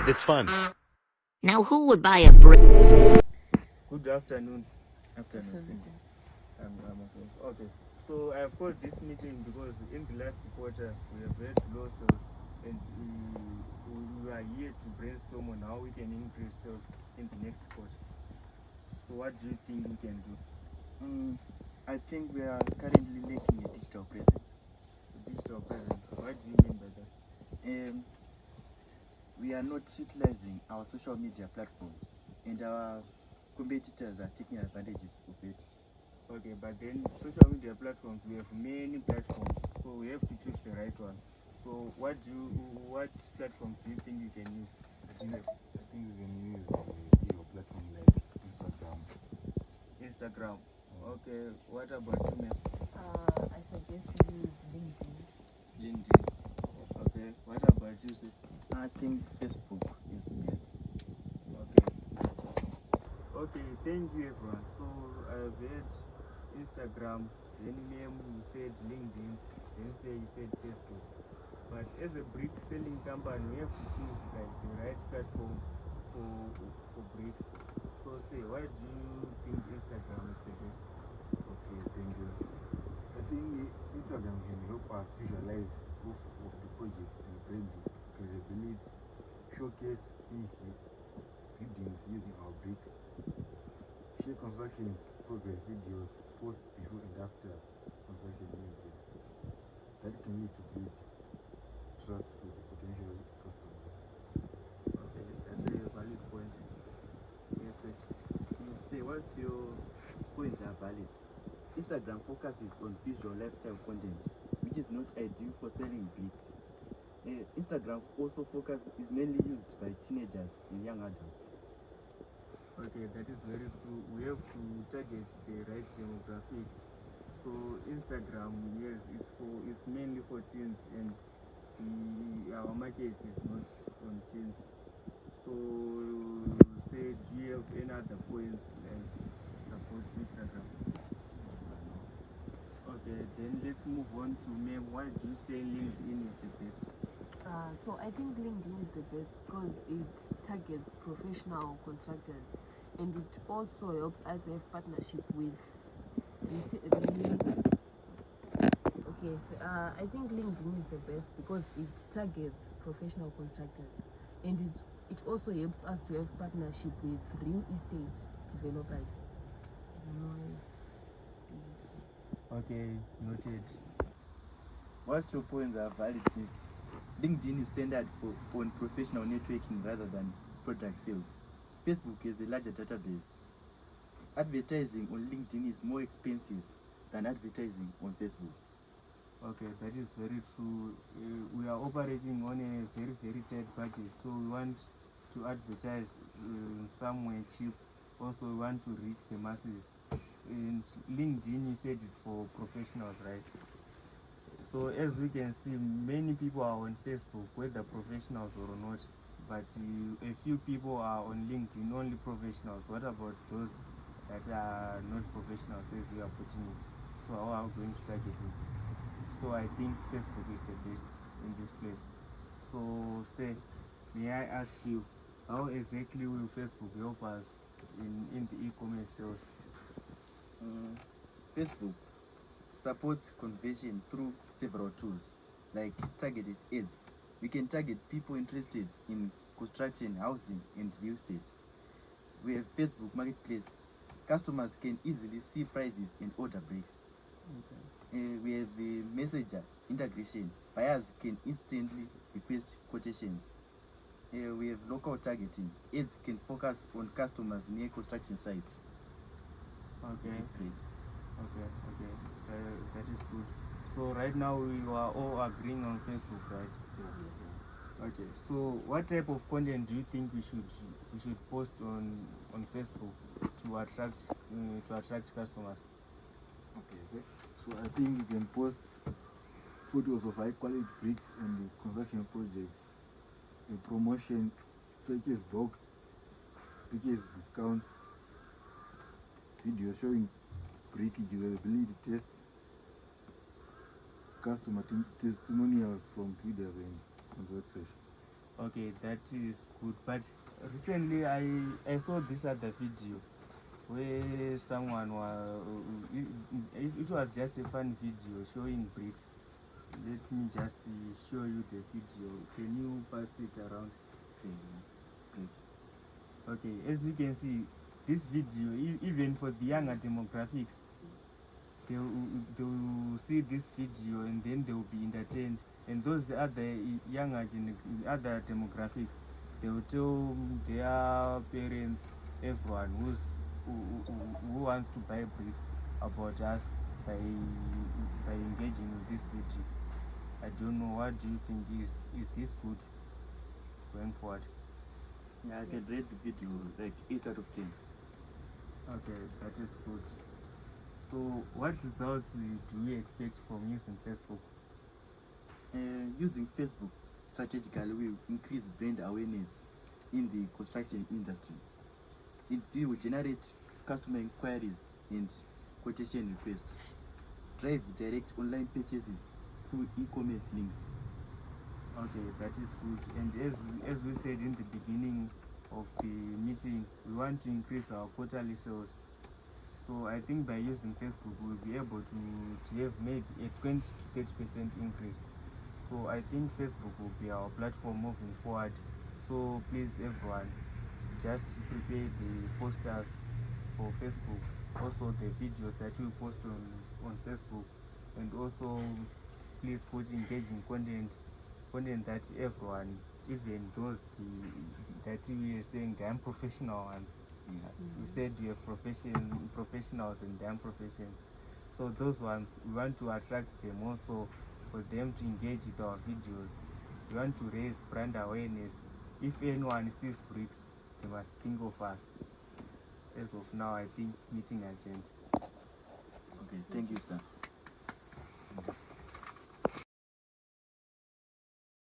It's fun. Now who would buy a brick? Good afternoon. Afternoon. I'm okay. Okay. So I have called this meeting because in the last quarter we have had low sales, and we are here to brainstorm on how we can increase sales in the next quarter. So what do you think we can do? I think we are currently making a digital presence. A digital presence. What do you mean by that? We are not utilizing our social media platforms, and our competitors are taking advantages of it. Okay, but then social media platforms, we have many platforms, so we have to choose the right one. So what platforms do you think you can use? I think we can use your platform like Instagram. Instagram. Okay, what about you, ma'am? I suggest you use LinkedIn. LinkedIn. Okay, what about you, sir? I think Facebook is the best. Okay. Okay, thank you, everyone. So I've heard Instagram, then name you said LinkedIn, then you said Facebook. But as a brick selling company, we have to choose like the right platform for bricks. So say, why do you think Instagram is the best? Okay, thank you. I think Instagram can help us visualize both of the projects and brand credibility, showcase easy readings using our brick, share construction progress videos, post before and after construction images. That can lead to build trust for the potential customers. Okay, that's a valid point. Yes, sir. Say, whilst your points are valid, Instagram focuses on visual lifestyle content, which is not ideal for selling bricks. Instagram also is mainly used by teenagers and young adults. Okay, that is very true. We have to target the right demographic. So Instagram, yes, it's mainly for teens, and our market is not on teens. So say, do you have any other points like supports Instagram? Okay, then let's move on to Mem. Why do you say LinkedIn is the best? So I think LinkedIn is the best because it targets professional constructors, and it also helps us have partnership with okay, so I think LinkedIn is the best because it targets professional constructors, and it also helps us to have partnership with real estate developers. Okay, noted. Whilst your points are valid, Miss, LinkedIn is centered on professional networking rather than product sales. Facebook is a larger database. Advertising on LinkedIn is more expensive than advertising on Facebook. Okay, that is very true. We are operating on a very, very tight budget, so we want to advertise somewhere cheap. Also, we want to reach the masses. And LinkedIn, you said it's for professionals, right? So as we can see, many people are on Facebook, whether professionals or not. But a few people are on LinkedIn, only professionals. What about those that are not professionals, as you are putting it? So how are we going to target it? So I think Facebook is the best in this place. So Stay, may I ask you, how exactly will Facebook help us in the e-commerce sales? Facebook supports conversion through several tools, like targeted ads. We can target people interested in construction, housing, and real estate. We have Facebook Marketplace. Customers can easily see prices and order bricks. Okay. We have the Messenger integration. Buyers can instantly request quotations. We have local targeting. Ads can focus on customers near construction sites. Okay. This is great. Okay. That is good. So right now we are all agreeing on Facebook, right? Okay. So what type of content do you think we should post on Facebook to attract customers? Okay, so I think you can post photos of high quality bricks and construction projects, a promotion such as bulk package discounts, videos showing brick durability tests, customer testimonials from builders and Okay, that is good. But recently, I saw this other video where someone was. It was just a fun video showing bricks. Let me just show you the video. Can you pass it around? Okay, great. Okay, as you can see, this video, even for the younger demographics, they'll see this video and then they'll be entertained. And those other other demographics, they will tell their parents, everyone who wants to buy bricks about us by engaging with this video. I don't know, what do you think? Is this good going forward? Yeah, I can rate the video like 8 out of 10. Okay, that is good. So what results do you expect from using Facebook? Using Facebook strategically will increase brand awareness in the construction industry. It will generate customer inquiries and quotation requests, drive direct online purchases through e-commerce links. Okay, that is good. And as we said in the beginning of the meeting, we want to increase our quarterly sales. So I think by using Facebook, we'll be able to have maybe a 20 to 30% increase. So I think Facebook will be our platform moving forward. So please, everyone, just prepare the posters for Facebook, also the videos that we post on Facebook, and also please put engaging content that everyone, even those that we are saying the unprofessional ones. We said we have professionals and damn professions. So those ones, we want to attract them also for them to engage with our videos. We want to raise brand awareness. If anyone sees bricks, they must think of us. As of now, I think meeting agenda. Okay, thank you, sir.